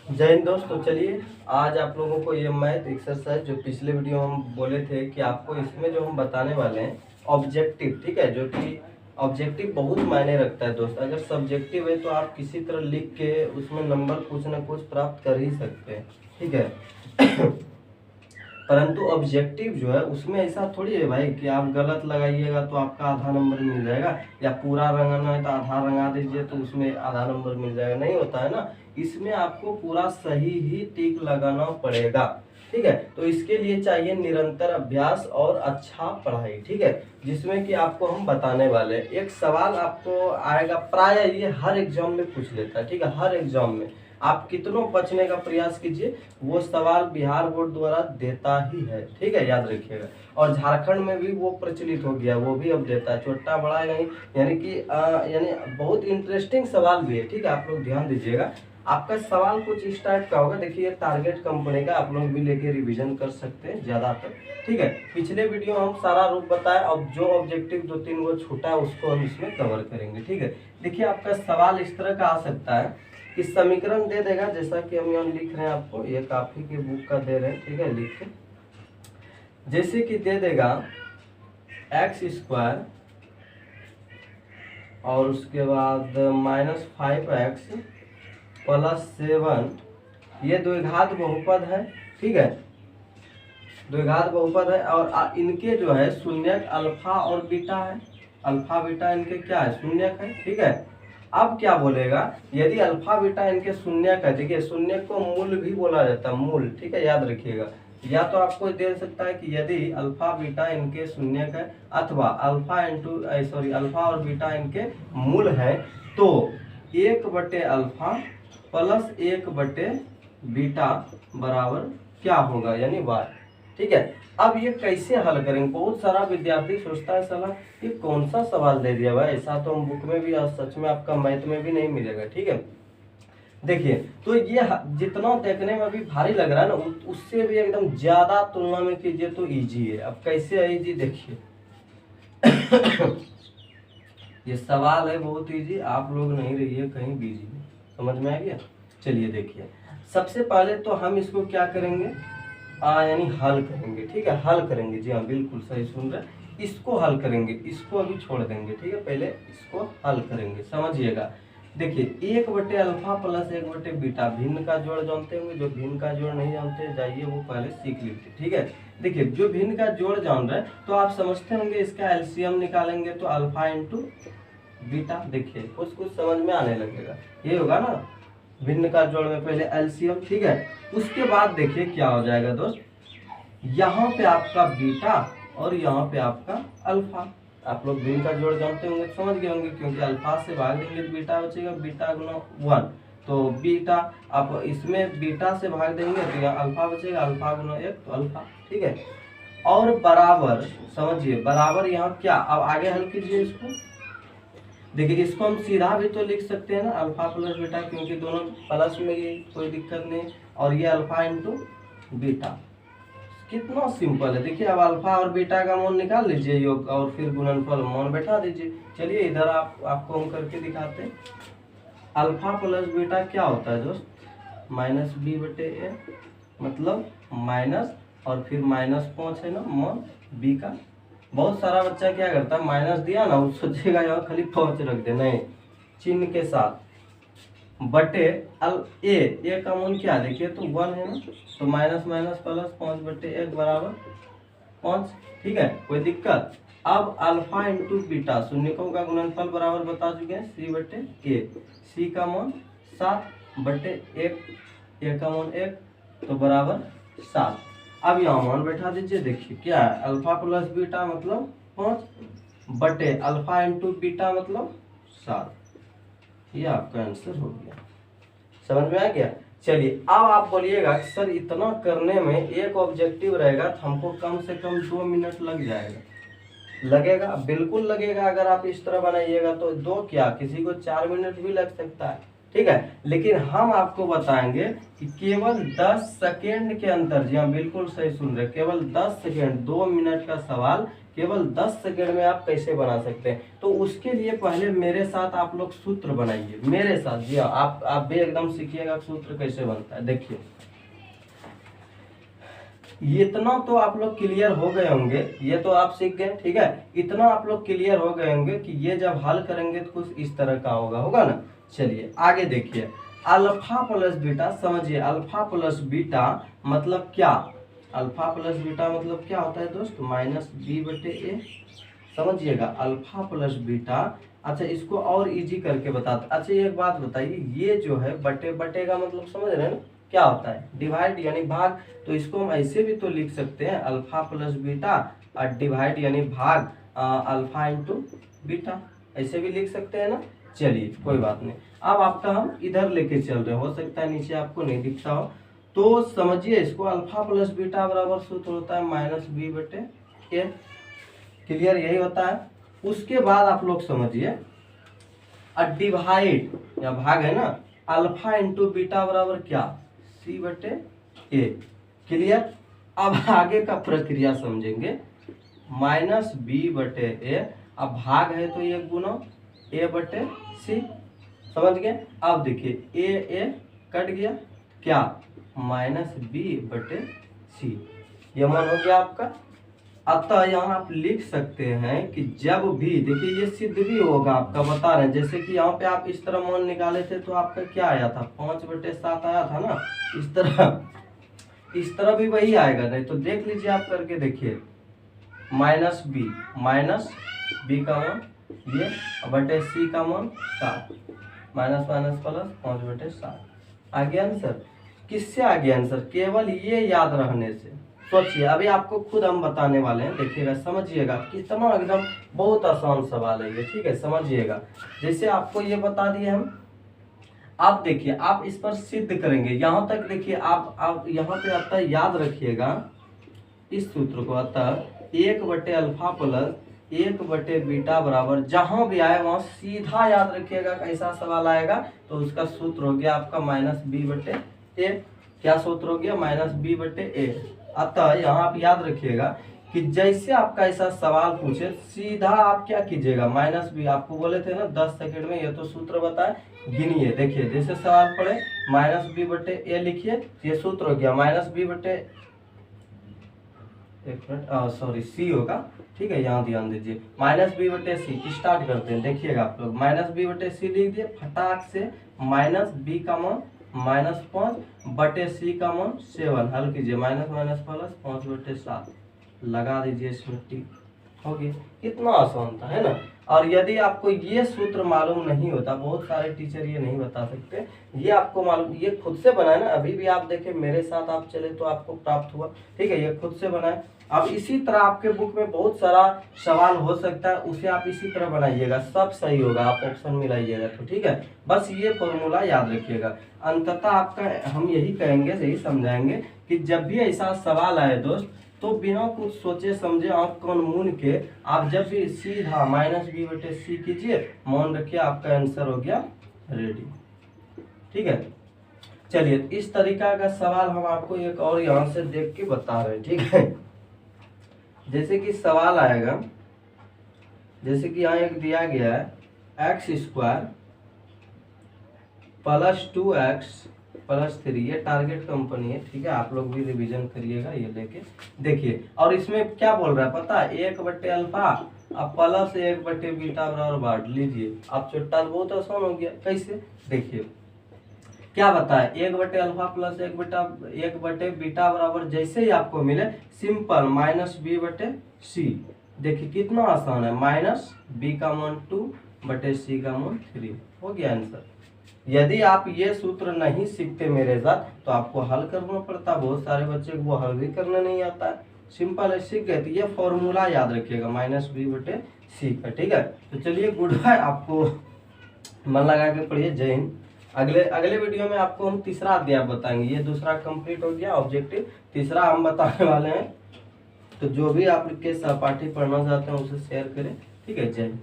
जय हिंद दोस्त। तो चलिए आज आप लोगों को ये मैथ एक्सरसाइज जो पिछले वीडियो में हम बोले थे कि आपको इसमें जो हम बताने वाले हैं ऑब्जेक्टिव, ठीक है, जो कि ऑब्जेक्टिव बहुत मायने रखता है दोस्त। अगर सब्जेक्टिव है तो आप किसी तरह लिख के उसमें नंबर कुछ ना कुछ प्राप्त कर ही सकते हैं, ठीक है। परंतु ऑब्जेक्टिव जो है उसमें ऐसा थोड़ी है भाई कि आप गलत लगाइएगा तो आपका आधा नंबर मिल जाएगा, या पूरा रंगाना है तो आधा रंगा दीजिए तो उसमें आधा नंबर मिल जाएगा। नहीं होता है ना, इसमें आपको पूरा सही ही टिक लगाना पड़ेगा, ठीक है। तो इसके लिए चाहिए निरंतर अभ्यास और अच्छा पढ़ाई, ठीक है, जिसमें कि आपको हम बताने वाले हैं। एक सवाल आपको आएगा, प्राय ये हर एग्जाम में पूछ लेता है, ठीक है, हर एग्जाम में। आप कितनों बचने का प्रयास कीजिए, वो सवाल बिहार बोर्ड द्वारा देता ही है, ठीक है, याद रखिएगा। और झारखंड में भी वो प्रचलित हो गया, वो भी अब देता है, छोटा बड़ा नहीं, यानी कि यानी बहुत इंटरेस्टिंग सवाल भी है, ठीक है। आप लोग ध्यान दीजिएगा। आपका सवाल कुछ इस टाइप का होगा, देखिए टारगेट कंपनी का, आप लोग भी लेके रिवीजन कर सकते हैं ज्यादातर, ठीक है। पिछले वीडियो हम सारा रूप बताया, अब जो ऑब्जेक्टिव 2-3 वो छूटा है उसको हम इसमें कवर करेंगे, ठीक है। देखिए आपका सवाल इस तरह का आ सकता है कि समीकरण दे देगा, जैसा कि हम यहाँ लिख रहे हैं, आपको ये काफी के बुक का दे रहे हैं, ठीक है, लिख के। जैसे कि दे देगा x² और उसके बाद -5x + 7, ये द्विघात बहुपद है, ठीक है, द्विघात बहुपद है। और इनके जो है शून्यक अल्फा और बीटा है, अल्फा बीटा इनके क्या है, शून्यक है, ठीक है। अब क्या बोलेगा, यदि अल्फा बीटा इनके शून्यक है, देखिए शून्यक को मूल भी बोला जाता है, मूल, ठीक है, याद रखिएगा। या तो आपको दे सकता है कि यदि अल्फा बीटा इनके शून्यक है, अथवा अल्फा और बीटा इनके मूल है, तो 1/अल्फा + 1/बीटा बराबर क्या होगा, यानी y, ठीक है। अब ये कैसे हल करेंगे, बहुत सारा विद्यार्थी सोचता है साला ये कौन सा सवाल दे दिया भाई, ऐसा तो हम बुक में भी और सच में आपका मैथ में भी नहीं मिलेगा, ठीक है। देखिए तो ये जितना देखने में भी भारी लग रहा है ना, उससे भी एकदम ज्यादा तुलना में कीजिए तो इजी है। अब कैसे है इजी, देखिए। ये सवाल है बहुत इजी, आप लोग नहीं रहिए कहीं बिजी, समझ में आ गया। चलिए देखिए, सबसे पहले तो हम इसको क्या करेंगे, यानी हल करेंगे, ठीक है, हल करेंगे, जी हाँ बिल्कुल सही सुन रहे, इसको हल करेंगे, इसको अभी छोड़ देंगे, ठीक है, पहले इसको हल करेंगे, समझिएगा। देखिए 1/अल्फा + 1/बीटा, भिन्न का जोड़ जानते होंगे, जो भिन्न का जोड़ नहीं जानते जाइए वो पहले सीख लीजिए, ठीक है। देखिए जो भिन्न का जोड़ जान रहे हैं तो आप समझते होंगे, इसका एलसीएम निकालेंगे तो अल्फा इंटू बीटा, देखिए कुछ कुछ समझ में आने लगेगा, ये होगा ना भिन्न का जोड़ में पहले एलसीएम, ठीक है। उसके बाद देखिए क्या हो जाएगा दोस्त, यहाँ पे आपका बीटा और यहाँ पे आपका अल्फा। आप लोग भिन्न का जोड़ जानते होंगे, समझ गए होंगे, क्योंकि अल्फा से भाग देंगे तो बीटा बचेगा, बीटा गुना 1, तो बीटा, आप इसमें बीटा से भाग देंगे तो यहाँ अल्फा बचेगा, अल्फा गुना 1 तो अल्फा, ठीक है। और बराबर, समझिए बराबर, यहाँ क्या, अब आगे हल कीजिए इसको। देखिए इसको हम सीधा भी तो लिख सकते हैं ना, अल्फा + बीटा, क्योंकि दोनों प्लस में ये कोई दिक्कत नहीं, और ये अल्फा इंटू बीटा, कितना सिंपल है। देखिए अब अल्फा और बीटा का मान निकाल लीजिए योग, और फिर गुणनफल मान बैठा दीजिए। चलिए इधर आपको हम करके दिखाते हैं। अल्फा + बीटा क्या होता है दोस्त, -b/a, मतलब माइनस और फिर -5 है ना मान बी का। बहुत सारा बच्चा क्या करता है, माइनस दिया ना, वो सोचेगा यहाँ खाली 5 रख दे, नहीं, चिन्ह के साथ, बटे ए का मान क्या, देखिए तो 1 है ना, तो माइनस माइनस प्लस 5/1 बराबर 5, ठीक है, कोई दिक्कत। अब अल्फा इंटू बीटा, शून्यकों का गुणनफल बराबर बता चुके हैं c/a, c का मान 7/1, a का मान 1, तो बराबर 7। अब यहाँ मान बैठा दीजिए, देखिए क्या है, अल्फा + बीटा मतलब 5 बटे अल्फा इंटू बीटा मतलब 7, ये आपका आंसर हो गया, समझ में आ गया। चलिए अब आप बोलिएगा कि सर इतना करने में एक ऑब्जेक्टिव रहेगा तो हमको कम से कम 2 मिनट लग जाएगा, लगेगा, बिल्कुल लगेगा। अगर आप इस तरह बनाइएगा तो 2 क्या, किसी को 4 मिनट भी लग सकता है, ठीक है। लेकिन हम आपको बताएंगे कि केवल 10 सेकेंड के अंदर, जी हाँ बिल्कुल सही सुन रहे, केवल 10 सेकेंड, 2 मिनट का सवाल केवल 10 सेकंड में आप कैसे बना सकते हैं। तो उसके लिए पहले मेरे साथ आप लोग सूत्र बनाइए, मेरे साथ। जी हाँ, आप भी एकदम सीखिएगा सूत्र कैसे बनता है। देखिए इतना तो आप लोग क्लियर हो गए होंगे, ये तो आप सीख गए, ठीक है। इतना आप लोग क्लियर हो गए होंगे कि ये जब हल करेंगे तो कुछ इस तरह का होगा ना। चलिए आगे देखिए, अल्फा प्लस बीटा, समझिए अल्फा प्लस बीटा मतलब क्या। अल्फा प्लस बीटा मतलब क्या होता है दोस्त, माइनस बी बटे ए। समझिएगा अल्फा प्लस बीटा। अच्छा इसको और इजी करके बताते। अच्छा एक बात बताइए, ये जो है बटे बटे का मतलब समझ रहे हैं ना क्या होता है, डिवाइड यानी भाग। तो इसको हम ऐसे भी तो लिख सकते हैं, अल्फा प्लस बीटा और डिवाइड यानी भाग अल्फा इंटू बीटा, ऐसे भी लिख सकते हैं ना। चलिए कोई बात नहीं, अब आपका हम इधर लेके चल रहे, हो सकता है नीचे आपको नहीं दिखता हो। तो समझिए इसको, अल्फा प्लस बीटा बराबर सूत्र होता है माइनस बी बटे ए। क्लियर, यही होता है। उसके बाद आप लोग समझिए डिवाइड या भाग है ना, अल्फा इंटू बीटा बराबर क्या, सी बटे ए। क्लियर, अब आगे का प्रक्रिया समझेंगे। माइनस बी बटे ए, अब भाग है तो ये गुना ए बटे सी, समझ गए। अब देखिए ए कट गया, क्या माइनस बी बटे सी, ये मान हो गया आपका। अतः यहाँ आप लिख सकते हैं कि जब भी, देखिए ये सिद्ध भी होगा आपका, बता रहे हैं। जैसे कि यहाँ पे आप इस तरह मान निकाले थे तो आपका क्या आया था, 5/7 आया था ना। इस तरह भी वही आएगा, नहीं तो देख लीजिए आप करके देखिए, माइनस बी का मान ये बटे सी का मान 7, माइनस माइनस प्लस 5/7 आ गया आंसर। किससे आ गया आंसर, केवल ये याद रहने से। सोचिए, अभी आपको खुद हम बताने वाले हैं, देखिएगा समझिएगा कितना एकदम बहुत आसान सवाल है ये, ठीक है। समझिएगा, जैसे आपको ये बता दिए हम, आप देखिए आप इस पर सिद्ध करेंगे यहाँ तक। देखिए आप यहाँ पे आता है, याद रखिएगा इस सूत्र को। अतः 1/अल्फा प्लस 1/बीटा बराबर, जहां भी आए वहां सीधा याद रखिएगा कैसा सवाल आएगा। तो उसका सूत्र हो गया आपका माइनस बी बटे ए। क्या सूत्र हो गया, माइनस बी बटे ए। अतः यहाँ आप याद रखिएगा कि जैसे आपका ऐसा सवाल पूछे, सीधा आप क्या कीजिएगा, माइनस बी, आपको बोले थे ना 10 सेकंड में ये तो सूत्र बताए, गिनिए। देखिए जैसे सवाल पढ़े, माइनस बी बटे ए लिखिए, ये सूत्र हो गया माइनस बी बटे, एक मिनट सॉरी सी होगा, ठीक है। यहाँ ध्यान दीजिए, माइनस बी बटे सी स्टार्ट करते हैं। देखिएगा आप लोग, माइनस बी बटे सी लिख दिए फटाक से, माइनस बी का मान -5 बटे सी का मान 7, हल कीजिए, माइनस माइनस प्लस 5/7 लगा दीजिए, इसमें टिक हो गया। कितना आसान था, है ना। और यदि आपको ये सूत्र मालूम नहीं होता, बहुत सारे टीचर ये नहीं बता सकते, ये आपको मालूम, ये खुद से बनाए ना। अभी भी आप देखें मेरे साथ आप चले तो आपको प्राप्त हुआ, ठीक है। ये खुद से बनाए। अब इसी तरह आपके बुक में बहुत सारा सवाल हो सकता है, उसे आप इसी तरह बनाइएगा, सब सही होगा। आप ऑप्शन मिलाइएगा तो ठीक है। बस ये फॉर्मूला याद रखिएगा। अंततः आपका हम यही कहेंगे, यही समझाएंगे कि जब भी ऐसा सवाल आए दोस्त, तो बिना कुछ सोचे समझे आंख कान मूंद के आप जब भी सीधा माइनस बी बटे सी कीजिए, मान रखिए आपका आंसर हो गया रेडी, ठीक है। चलिए इस तरीका का सवाल हम आपको एक और यहाँ से देख के बता रहे हैं, ठीक है। जैसे कि सवाल आएगा, जैसे कि यहाँ एक दिया गया है x² + 2x + 3, ये टारगेट कंपनी है, ठीक है। आप लोग भी रिवीजन करिएगा ये लेके। देखिए और इसमें क्या बोल रहा है पता है, 1/अल्फा अब प्लस 1/बीटा बराबर बांट लीजिए। आप चुट्टा बहुत आसान हो गया, कैसे देखिए क्या बताए, 1/अल्फा प्लस 1/बीटा बराबर जैसे ही आपको मिले, सिंपल माइनस बी बटे सी। देखिए कितना आसान है, माइनस बी का मान 2 बटे सी का मान 3, हो गया आंसर। यदि आप ये सूत्र नहीं सीखते मेरे साथ तो आपको हल करना पड़ता। बहुत सारे बच्चे को वो हल भी करना नहीं आता है, सिंपल है, सीख गए। तो ये फॉर्मूला याद रखिएगा माइनस बी बटे सी का, ठीक है। तो चलिए गुड बाय, आपको मन लगा के पढ़िए। जय हिंद। अगले वीडियो में आपको हम तीसरा अध्याय बताएंगे। ये दूसरा कंप्लीट हो गया ऑब्जेक्टिव, तीसरा हम बताने वाले हैं। तो जो भी आपके सहपाठी पढ़ना चाहते हैं उसे शेयर करें, ठीक है। जय हिंद।